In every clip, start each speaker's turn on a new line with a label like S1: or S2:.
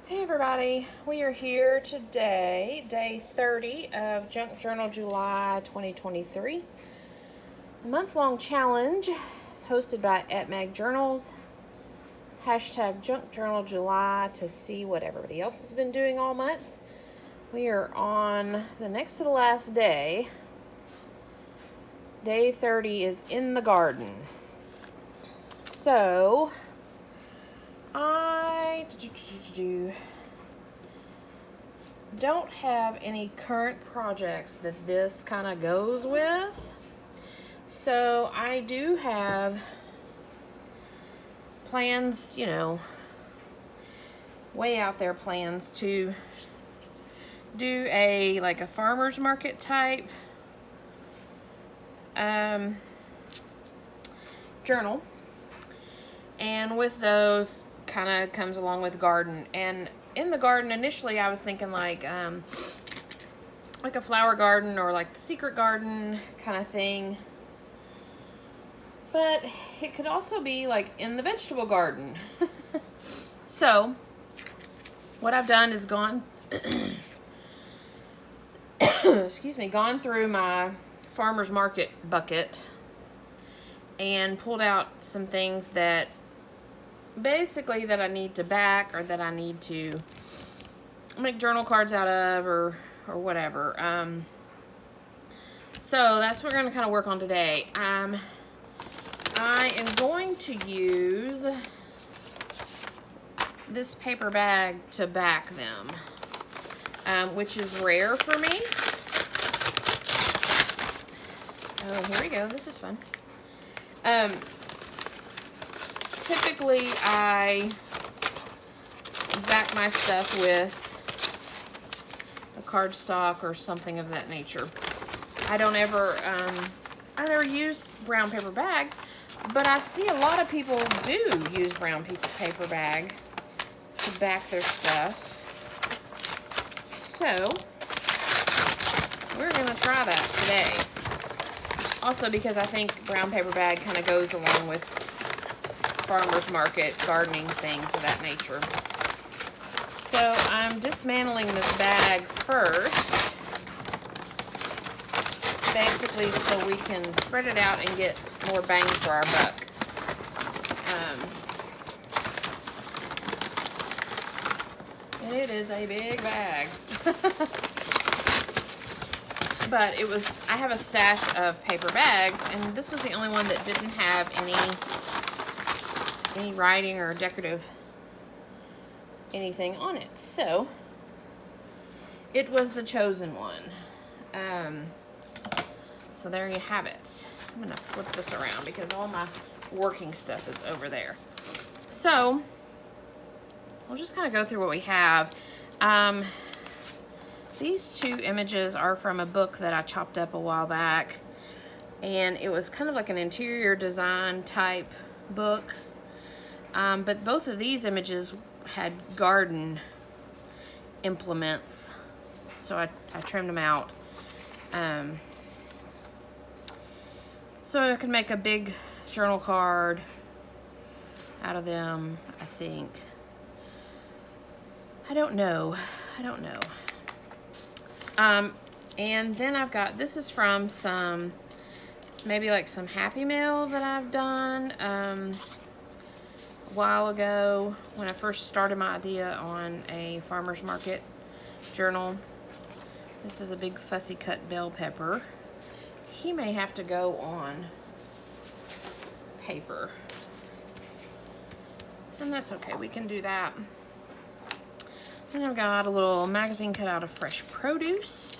S1: Hey everybody, we are here today, day 30 of Junk Journal July 2023. The month-long challenge is hosted by @Mag Journals. Hashtag Junk Journal July to see what everybody else has been doing all month. We are on the next to the last day. Day 30 is in the garden. So, I don't have any current projects that this kind of goes with. So I do have plans, way out there plans to do a farmer's market type journal. And with those kind of comes along with garden. And in the garden, initially I was thinking like a flower garden or like the secret garden kind of thing. But it could also be like in the vegetable garden. So what I've done is gone gone through my farmer's market bucket and pulled out some things that that I need to back or that I need to make journal cards out of or whatever. So that's what we're going to kind of work on today. I am going to use this paper bag to back them, which is rare for me. Oh, here we go. This is fun. Typically, I back my stuff with a cardstock or something of that nature. I never use brown paper bag, but I see a lot of people do use brown paper bag to back their stuff. So, we're going to try that today. Also because I think brown paper bag kind of goes along with farmer's market, gardening, things of that nature. So I'm dismantling this bag first, basically so we can spread it out and get more bang for our buck. And it is a big bag. But I have a stash of paper bags, and this was the only one that didn't have any writing or decorative anything on it. So it was the chosen one. So there you have it. I'm going to flip this around because all my working stuff is over there. So we'll just kind of go through what we have. These two images are from a book that I chopped up a while back, and it was kind of like an interior design type book. But both of these images had garden implements, so I trimmed them out. So I could make a big journal card out of them, I think. I don't know. And then I've got, this is from maybe like some Happy Mail that I've done a while ago when I first started my idea on a farmer's market journal. This is a big fussy cut bell pepper. He may have to go on paper, and that's okay, we can do that. Then I've got a little magazine cut out of fresh produce.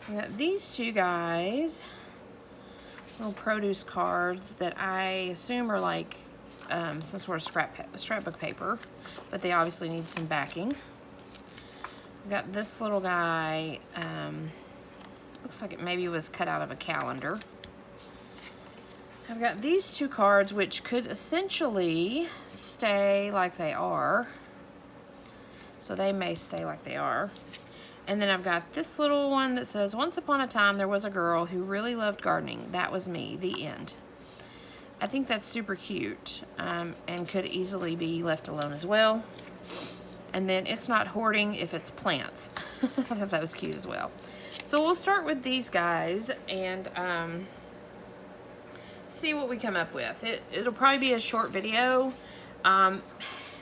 S1: I've got these two guys, little produce cards that I assume are like some sort of scrapbook paper, but they obviously need some backing. I've got this little guy, looks like it maybe was cut out of a calendar. I've got these two cards which could essentially stay like they are. So they may stay like they are. And then I've got this little one that says, "Once upon a time there was a girl who really loved gardening. That was me. The end." I think that's super cute, and could easily be left alone as well. And then it's not hoarding if it's plants. I thought that was cute as well. So we'll start with these guys and see what we come up with. It'll probably be a short video.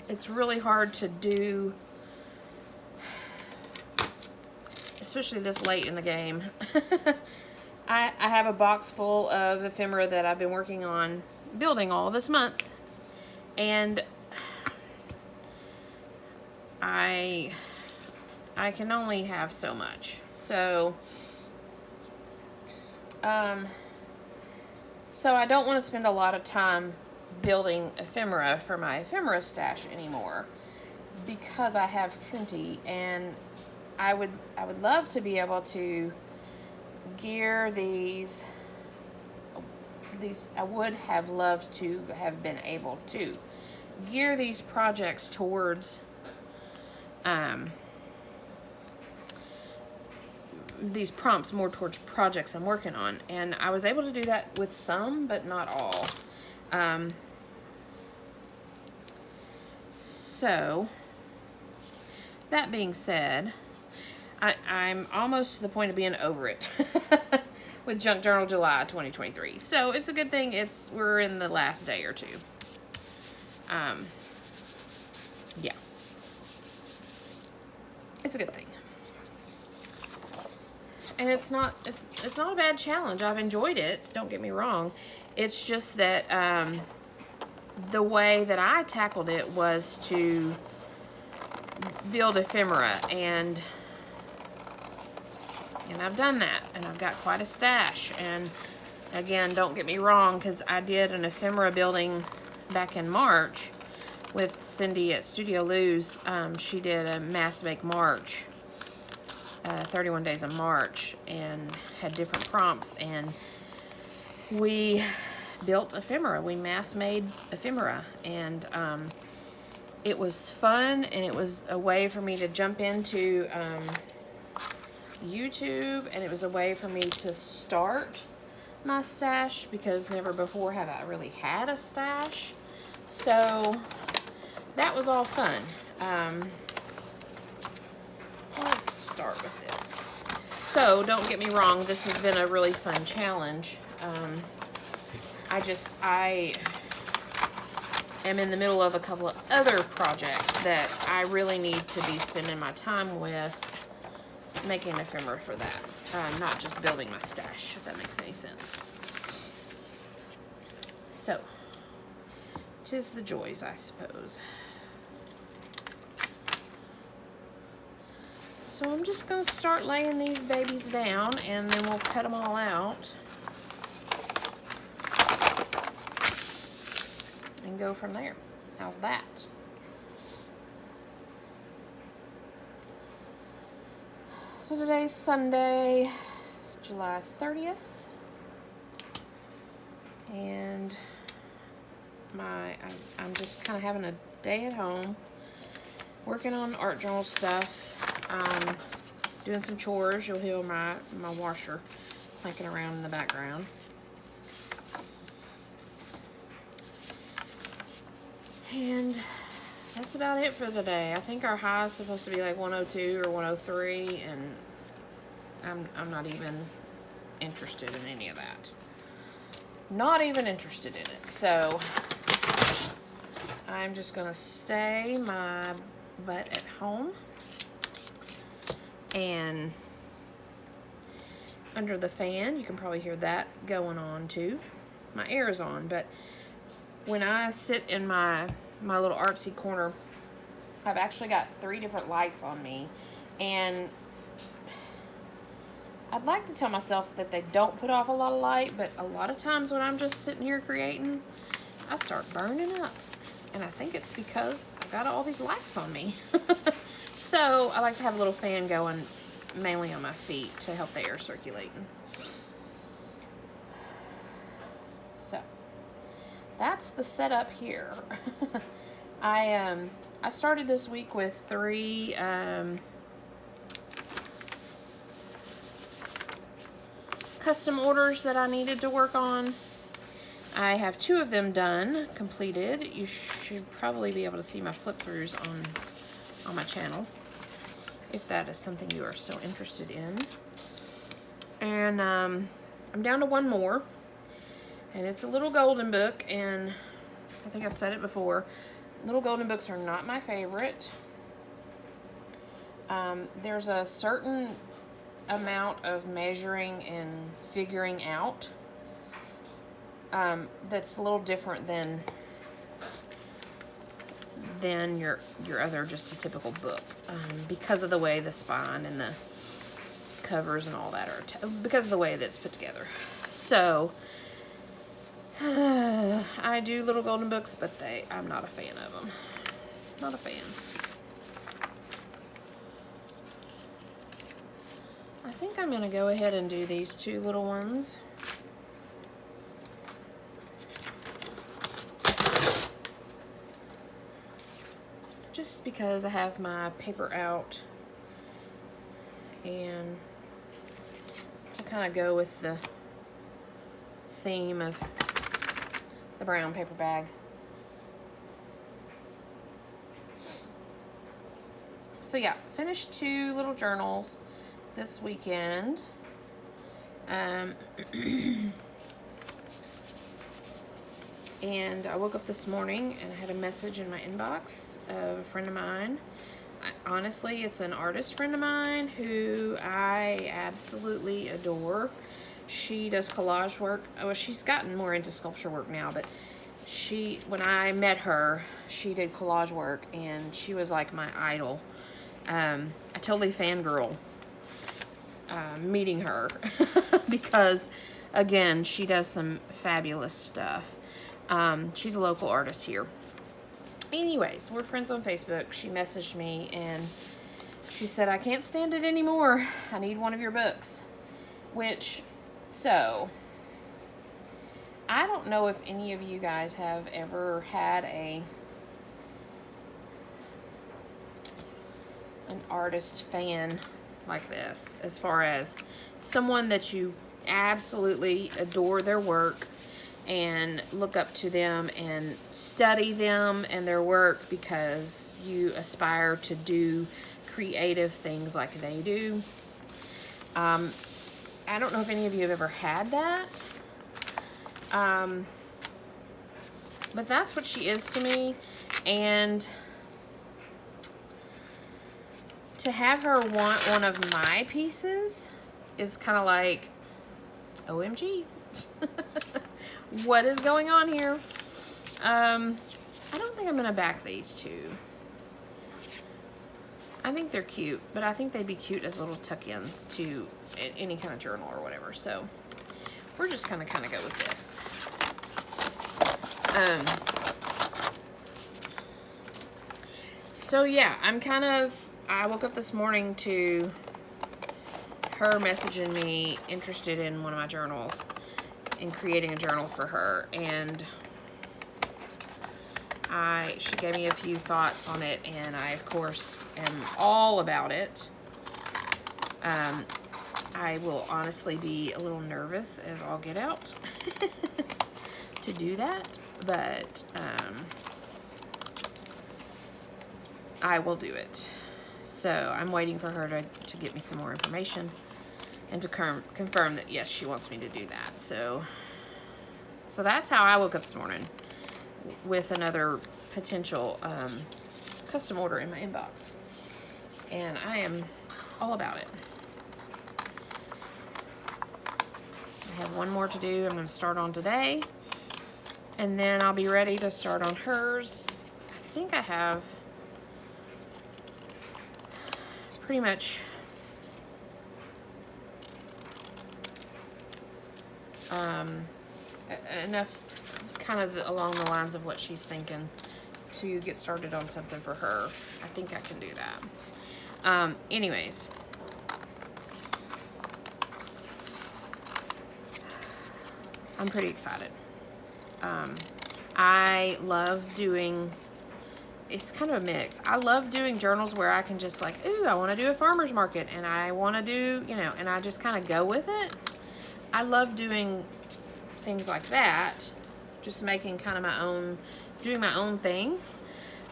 S1: It's really hard to do, especially this late in the game. I have a box full of ephemera that I've been working on building all this month, and I can only have so much. So so I don't want to spend a lot of time building ephemera for my ephemera stash anymore, because I have plenty, and I would love to be able to gear these. I would have loved to have been able to gear these projects towards these prompts more towards projects I'm working on, and I was able to do that with some, but not all. So that being said, I'm almost to the point of being over it with Junk Journal July 2023. So it's a good thing we're in the last day or two. Yeah. It's a good thing. And it's not a bad challenge. I've enjoyed it, don't get me wrong. It's just that the way that I tackled it was to build ephemera, and I've done that, and I've got quite a stash. And again, don't get me wrong, because I did an ephemera building back in March with Cindy at Studio Lou's. She did a Mass Make March, 31 Days of March, and had different prompts, and we built ephemera. We mass made ephemera, and it was fun, and it was a way for me to jump into YouTube, and it was a way for me to start my stash, because never before have I really had a stash. So that was all fun. Let's start with this. So don't get me wrong, this has been a really fun challenge. I am in the middle of a couple of other projects that I really need to be spending my time with, making ephemera for that, not just building my stash, if that makes any sense. So, 'tis the joys, I suppose. So I'm just going to start laying these babies down, and then we'll cut them all out and go from there. How's that? So today's Sunday, July 30th, and I'm just kind of having a day at home, working on art journal stuff, doing some chores. You'll hear my washer clanking around in the background. And that's about it for the day. I think our high is supposed to be like 102 or 103, and I'm not even interested in any of that. Not even interested in it. So I'm just gonna stay my butt at home and under the fan. You can probably hear that going on too. My air is on, but when I sit in my little artsy corner, I've actually got 3 different lights on me, and I'd like to tell myself that they don't put off a lot of light, but a lot of times when I'm just sitting here creating, I start burning up, and I think it's because I've got all these lights on me. So I like to have a little fan going mainly on my feet to help the air circulating. So that's the setup here. I started this week with 3 custom orders that I needed to work on. I have 2 of them done, completed. You should probably be able to see my flip throughs on on my channel, if that is something you are so interested in. And I'm down to one more, and it's a little golden book, and I think I've said it before, little golden books are not my favorite. There's a certain amount of measuring and figuring out that's a little different than your other just a typical book, because of the way the spine and the covers and all that are because of the way that it's put together. So I do little golden books, but I'm not a fan of them. Not a fan. I think I'm going to go ahead and do these two little ones. Just because I have my paper out, and to kind of go with the theme of the brown paper bag. So yeah, finished 2 little journals this weekend. And I woke up this morning and I had a message in my inbox of a friend of mine. Honestly, it's an artist friend of mine who I absolutely adore. She does collage work. Oh, she's gotten more into sculpture work now, but when I met her, she did collage work, and she was like my idol. I totally fangirl meeting her because, again, she does some fabulous stuff. She's a local artist here. Anyways, we're friends on Facebook. She messaged me and she said, I can't stand it anymore. I need one of your books. So, I don't know if any of you guys have ever had an artist fan like this, as far as someone that you absolutely adore their work and look up to them and study them and their work because you aspire to do creative things like they do. I don't know if any of you have ever had that. But that's what she is to me. And to have her want one of my pieces is kind of like, OMG. What is going on here? I don't think I'm going to back these two. I think they're cute, but I think they'd be cute as little tuck-ins to any kind of journal or whatever. So we're just going to kind of go with this. So yeah, I woke up this morning to her messaging me interested in one of my journals, in creating a journal for her, and she gave me a few thoughts on it, and I of course am all about it. I will honestly be a little nervous as all get out to do that, but I will do it. So I'm waiting for her to get me some more information and to confirm that yes, she wants me to do that. So that's how I woke up this morning, with another potential custom order in my inbox, and I am all about it. I have one more to do. I'm going to start on today, and then I'll be ready to start on hers. I think I have pretty much enough kind of along the lines of what she's thinking to get started on something for her. I think I can do that. Anyways, I'm pretty excited. I love doing, it's kind of a mix. I love doing journals where I can just like, ooh, I want to do a farmer's market, and I want to do, and I just kind of go with it. I love doing things like that, just making kind of my own, doing my own thing.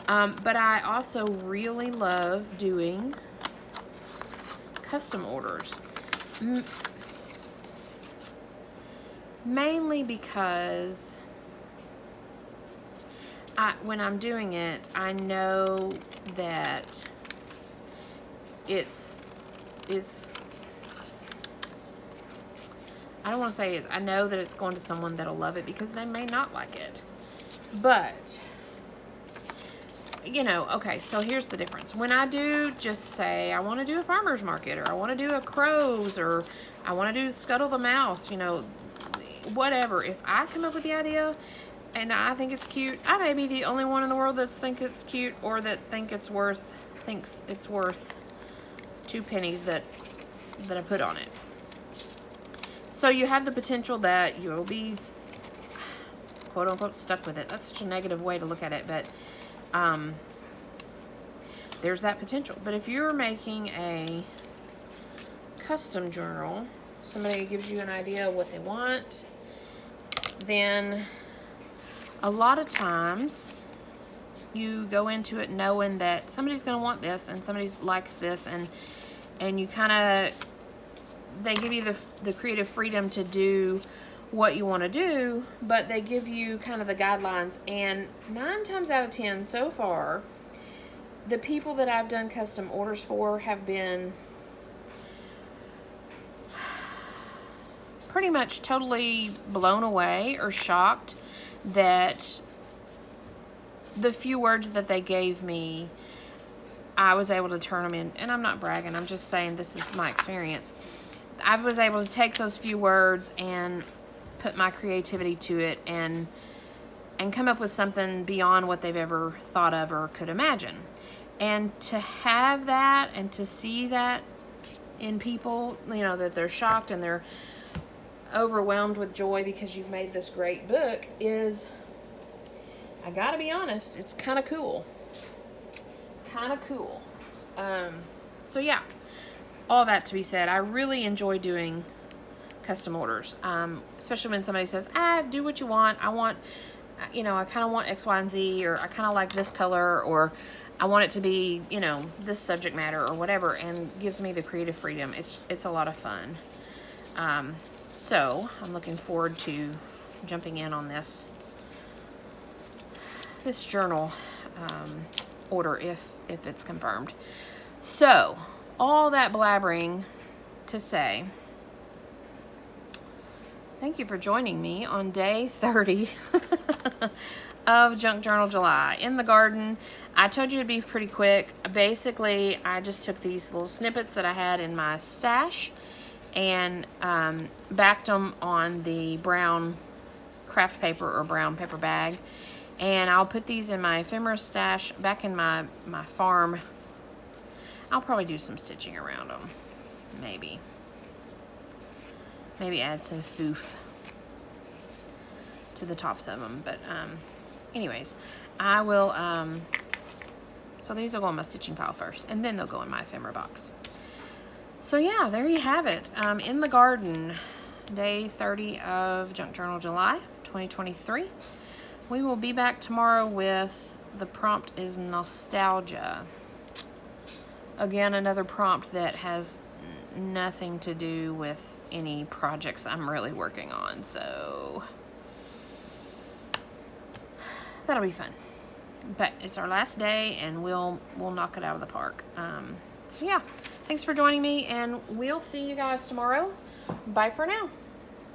S1: But I also really love doing custom orders. Mainly because when I'm doing it, I know that it's I don't want to say it. I know that it's going to someone that'll love it because they may not like it. But, you know, okay, so here's the difference. When I do just say I want to do a farmer's market, or I want to do a crows, or I want to do Scuttle the Mouse, you know, whatever. If I come up with the idea and I think it's cute, I may be the only one in the world that thinks it's cute, or that thinks it's worth 2 pennies that I put on it. So you have the potential that you'll be, quote unquote, stuck with it. That's such a negative way to look at it, but there's that potential. But if you're making a custom journal, somebody gives you an idea of what they want, then a lot of times you go into it knowing that somebody's going to want this and somebody likes this, and you kind of, they give you the creative freedom to do what you want to do, but they give you kind of the guidelines. And 9 times out of 10 so far, the people that I've done custom orders for have been pretty much totally blown away or shocked that the few words that they gave me, I was able to turn them in. And I'm not bragging, I'm just saying this is my experience. I was able to take those few words and put my creativity to it and come up with something beyond what they've ever thought of or could imagine. And to have that and to see that in people, you know, that they're shocked and they're overwhelmed with joy because you've made this great book is, I gotta be honest, it's kind of cool. So yeah. All that to be said, I really enjoy doing custom orders, especially when somebody says, do what you want. I want, you know, I kind of want X, Y, and Z, or I kind of like this color, or I want it to be, you know, this subject matter or whatever, and gives me the creative freedom. It's a lot of fun. So I'm looking forward to jumping in on this journal order if it's confirmed. So all that blabbering to say, thank you for joining me on day 30 of Junk Journal July. In the garden, I told you it'd be pretty quick. Basically, I just took these little snippets that I had in my stash and backed them on the brown craft paper or brown paper bag. And I'll put these in my ephemera stash back in my farm. I'll probably do some stitching around them. Maybe add some foof to the tops of them. But anyways, I will, so these will go in my stitching pile first, and then they'll go in my ephemera box. So yeah, there you have it. In the garden, day 30 of Junk Journal July 2023. We will be back tomorrow with, the prompt is nostalgia. Again, another prompt that has nothing to do with any projects I'm really working on, so that'll be fun. But it's our last day, and we'll knock it out of the park. So yeah, thanks for joining me, and we'll see you guys tomorrow. Bye for now.